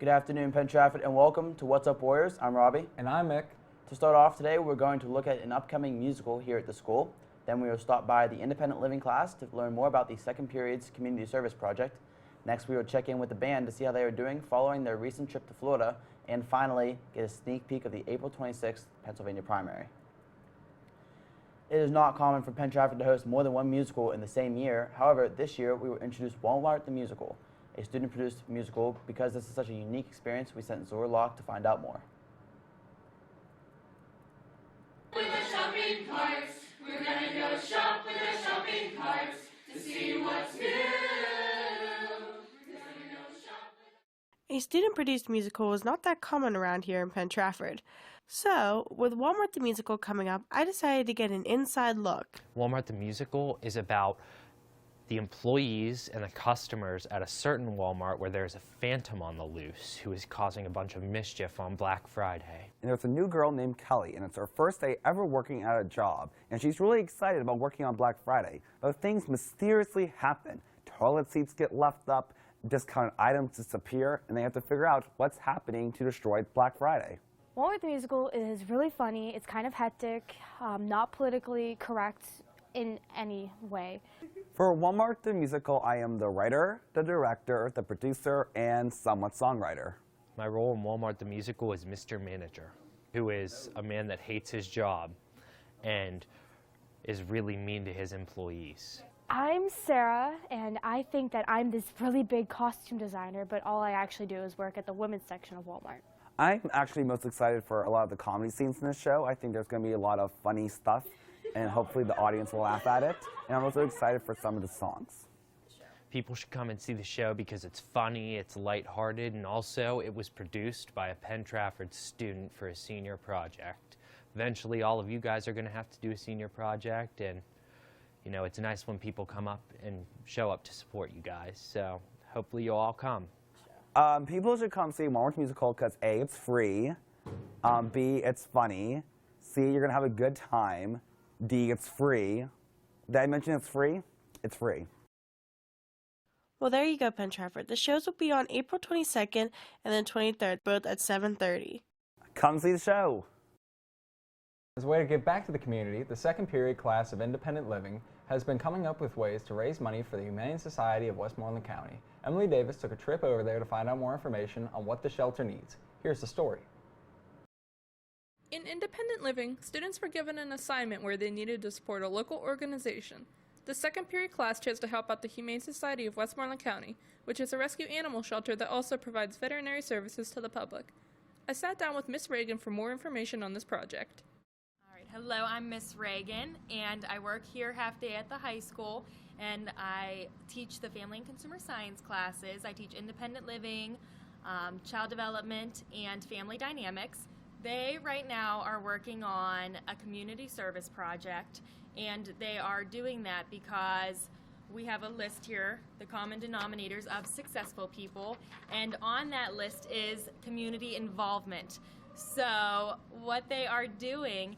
Good afternoon, Penn Trafford, and welcome to What's Up Warriors. I'm Robbie. And I'm Mick. To start off today, we're going to look at an upcoming musical here at the school. Then we will stop by the independent living class to learn more about the second period's community service project. Next, we will check in with the band to see how they are doing following their recent trip to Florida. And finally, get a sneak peek of the April 26th Pennsylvania primary. It is not common for Penn Trafford to host more than one musical in the same year. However, this year we will introduce Walmart the Musical, a student-produced musical. Because this is such a unique experience, we sent Zora Locke to find out more. With the shopping carts, we're gonna go shop with the shopping carts to see what's new. A student-produced musical is not that common around here in Penn Trafford. So, with Walmart the Musical coming up, I decided to get an inside look. Walmart the Musical is about the employees and the customers at a certain Walmart where there's a phantom on the loose who is causing a bunch of mischief on Black Friday. And there's a new girl named Kelly, and it's her first day ever working at a job, and she's really excited about working on Black Friday. But things mysteriously happen. Toilet seats get left up, discounted items disappear, and they have to figure out what's happening to destroy Black Friday. Walmart the Musical is really funny. It's kind of hectic, not politically correct in any way. For Walmart the Musical, I am the writer, the director, the producer, and somewhat songwriter. My role in Walmart the Musical is Mr. Manager, who is a man that hates his job and is really mean to his employees. I'm Sarah, and I think that I'm this really big costume designer, but all I actually do is work at the women's section of Walmart. I'm actually most excited for a lot of the comedy scenes in this show. I think there's going to be a lot of funny stuff, and hopefully the audience will laugh at it. And I'm also excited for some of the songs. People should come and see the show because it's funny, it's lighthearted, and also it was produced by a Penn Trafford student for a senior project. Eventually, all of you guys are going to have to do a senior project, and you know, it's nice when people come up and show up to support you guys. So hopefully you'll all come. People should come see Walmart Musical because A, it's free, B, it's funny, C, you're going to have a good time, D, it's free. Did I mention it's free? It's free. Well, there you go, Penn Trafford. The shows will be on April 22nd and then 23rd, both at 7:30. Come see the show. As a way to give back to the community, the second period class of independent living has been coming up with ways to raise money for the Humane Society of Westmoreland County. Emily Davis took a trip over there to find out more information on what the shelter needs. Here's the story. In independent living, students were given an assignment where they needed to support a local organization. The second period class chose to help out the Humane Society of Westmoreland County, which is a rescue animal shelter that also provides veterinary services to the public. I sat down with Miss Reagan for more information on this project. Hello, I'm Miss Reagan, and I work here half day at the high school, and I teach the family and consumer science classes. I teach independent living, child development, and family dynamics. They right now are working on a community service project, and they are doing that because we have a list here, the common denominators of successful people, and on that list is community involvement. So what they are doing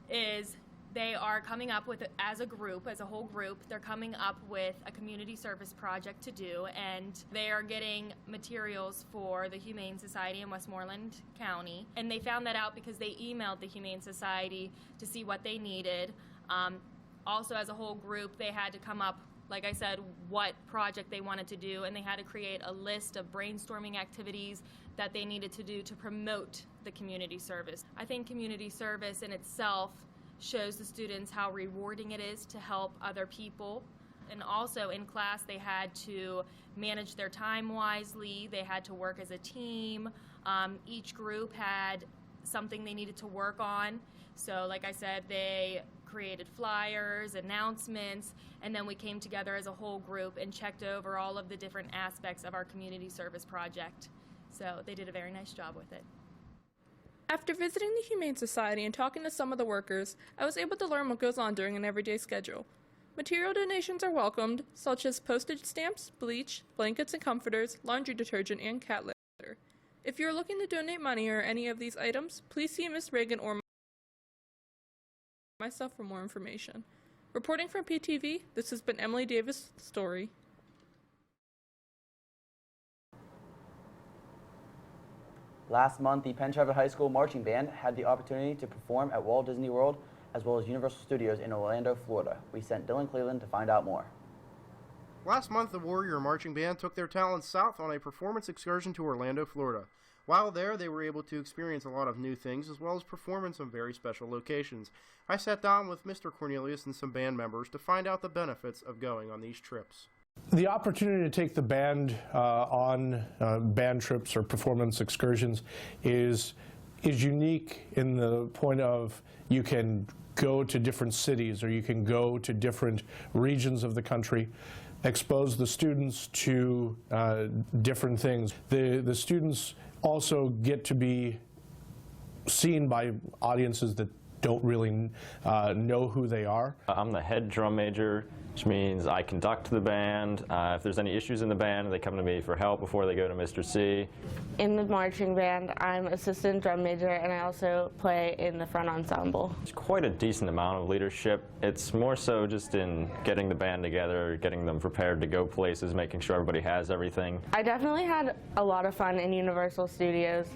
is they are coming up with, as a group, as a whole group, they're coming up with a community service project to do, and they are getting materials for the Humane Society in Westmoreland County. And they found that out because they emailed the Humane Society to see what they needed. Also, as a whole group, they had to come up, like I said, what project they wanted to do, and they had to create a list of brainstorming activities that they needed to do to promote the community service. I think community service in itself shows the students how rewarding it is to help other people. And also in class they had to manage their time wisely, they had to work as a team. Each group had something they needed to work on. So like I said, they created flyers, announcements, and then we came together as a whole group and checked over all of the different aspects of our community service project. So they did a very nice job with it. After visiting the Humane Society and talking to some of the workers, I was able to learn what goes on during an everyday schedule. Material donations are welcomed, such as postage stamps, bleach, blankets and comforters, laundry detergent, and cat litter. If you're looking to donate money or any of these items, please see Ms. Reagan or myself for more information. Reporting from PTV, this has been Emily Davis' story. Last month, the Penn Trafford High School Marching Band had the opportunity to perform at Walt Disney World as well as Universal Studios in Orlando, Florida. We sent Dylan Cleveland to find out more. Last month, the Warrior Marching Band took their talents south on a performance excursion to Orlando, Florida. While there, they were able to experience a lot of new things as well as perform in some very special locations. I sat down with Mr. Cornelius and some band members to find out the benefits of going on these trips. The opportunity to take the band on band trips or performance excursions is unique in the point of you can go to different cities or you can go to different regions of the country, expose the students to different things. The students also get to be seen by audiences that don't really know who they are. I'm the head drum major, which means I conduct the band. If there's any issues in the band, they come to me for help before they go to Mr. C. In the marching band, I'm assistant drum major, and I also play in the front ensemble. It's quite a decent amount of leadership. It's more so just in getting the band together, getting them prepared to go places, making sure everybody has everything. I definitely had a lot of fun in Universal Studios.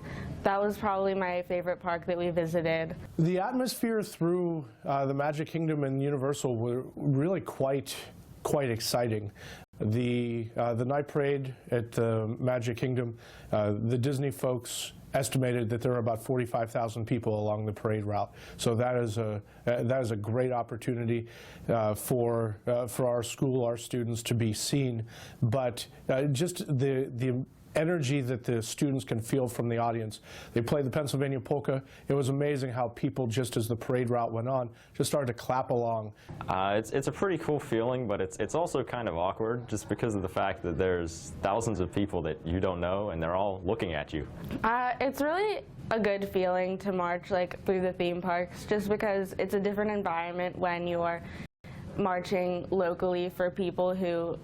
That was probably my favorite park that we visited. The atmosphere through the Magic Kingdom and Universal were really quite exciting. The night parade at the Magic Kingdom, the Disney folks estimated that there are about 45,000 people along the parade route. So that is a great opportunity for our school, our students to be seen. But just the energy that the students can feel from the audience. They played the Pennsylvania polka. It was amazing how people, just as the parade route went on, just started to clap along. It's a pretty cool feeling, but it's also kind of awkward just because of the fact that there's thousands of people that you don't know and they're all looking at you. It's really a good feeling to march through the theme parks just because it's a different environment when you're marching locally for people who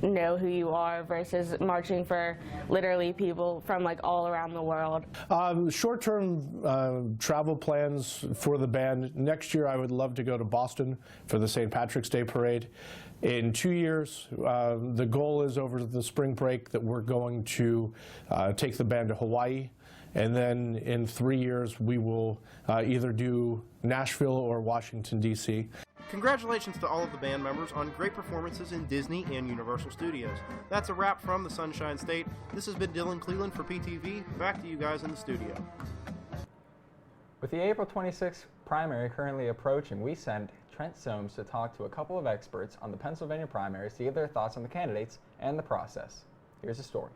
know who you are versus marching for literally people from all around the world. Short-term travel plans for the band. Next year I would love to go to Boston for the St. Patrick's Day Parade. In 2 years, the goal is over the spring break that we're going to take the band to Hawaii. And then in 3 years we will either do Nashville or Washington, D.C. Congratulations to all of the band members on great performances in Disney and Universal Studios. That's a wrap from the Sunshine State. This has been Dylan Cleveland for PTV. Back to you guys in the studio. With the April 26th primary currently approaching, we sent Trent Soames to talk to a couple of experts on the Pennsylvania primaries to get their thoughts on the candidates and the process. Here's the story.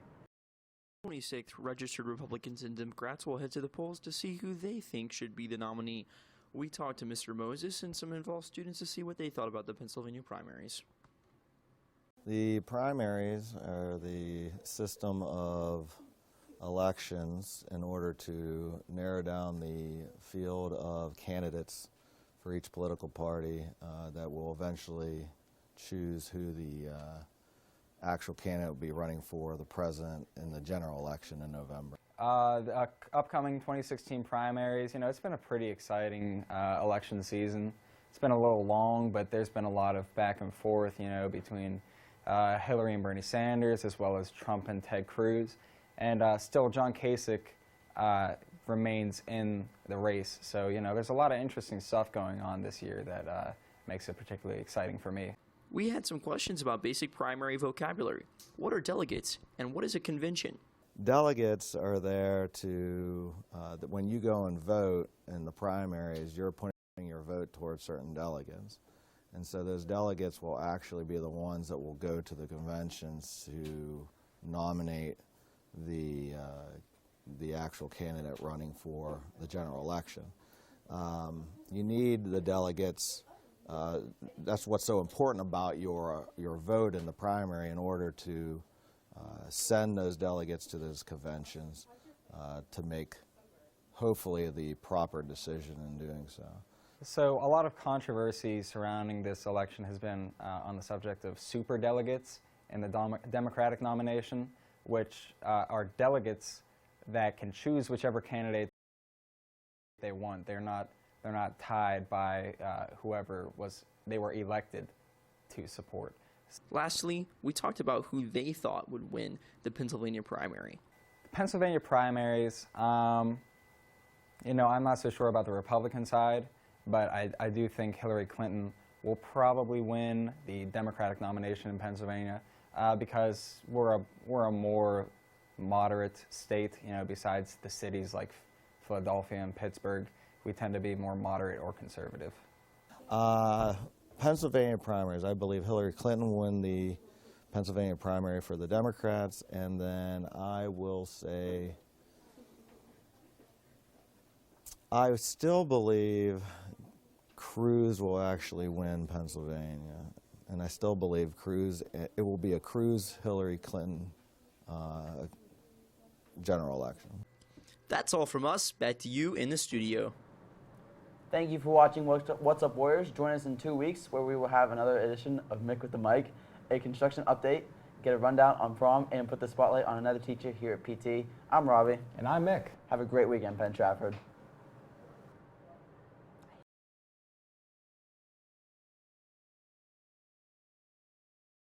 26th, registered Republicans and Democrats will head to the polls to see who they think should be the nominee. We talked to Mr. Moses and some involved students to see what they thought about the Pennsylvania primaries. The primaries are the system of elections in order to narrow down the field of candidates for each political party that will eventually choose who the actual candidate will be running for the president in the general election in November. The upcoming 2016 primaries, it's been a pretty exciting election season. It's been a little long, but there's been a lot of back and forth, between Hillary and Bernie Sanders, as well as Trump and Ted Cruz. And still, John Kasich remains in the race. So, there's a lot of interesting stuff going on this year that makes it particularly exciting for me. We had some questions about basic primary vocabulary. What are delegates, and what is a convention? Delegates are there to, that when you go and vote in the primaries, you're putting your vote towards certain delegates. And so those delegates will actually be the ones that will go to the conventions to nominate the actual candidate running for the general election. You need the delegates. That's what's so important about your vote in the primary in order to send those delegates to those conventions to make, hopefully, the proper decision in doing so. So a lot of controversy surrounding this election has been on the subject of superdelegates in the Democratic nomination, which are delegates that can choose whichever candidate they want. They're not tied by whoever they were elected to support. Lastly, we talked about who they thought would win the Pennsylvania primary. Pennsylvania primaries, you know, I'm not so sure about the Republican side, but I do think Hillary Clinton will probably win the Democratic nomination in Pennsylvania because we're a more moderate state, you know, besides the cities like Philadelphia and Pittsburgh. We tend to be more moderate or conservative. Pennsylvania primaries, I believe Hillary Clinton will win the Pennsylvania primary for the Democrats, and then I will say I still believe Cruz will actually win Pennsylvania, and I still believe it will be a Cruz-Hillary Clinton general election. That's all from us. Back to you in the studio. Thank you for watching What's Up Warriors. Join us in 2 weeks where we will have another edition of Mick with the Mic, a construction update, get a rundown on prom, and put the spotlight on another teacher here at PT. I'm Robbie. And I'm Mick. Have a great weekend, Penn Trafford.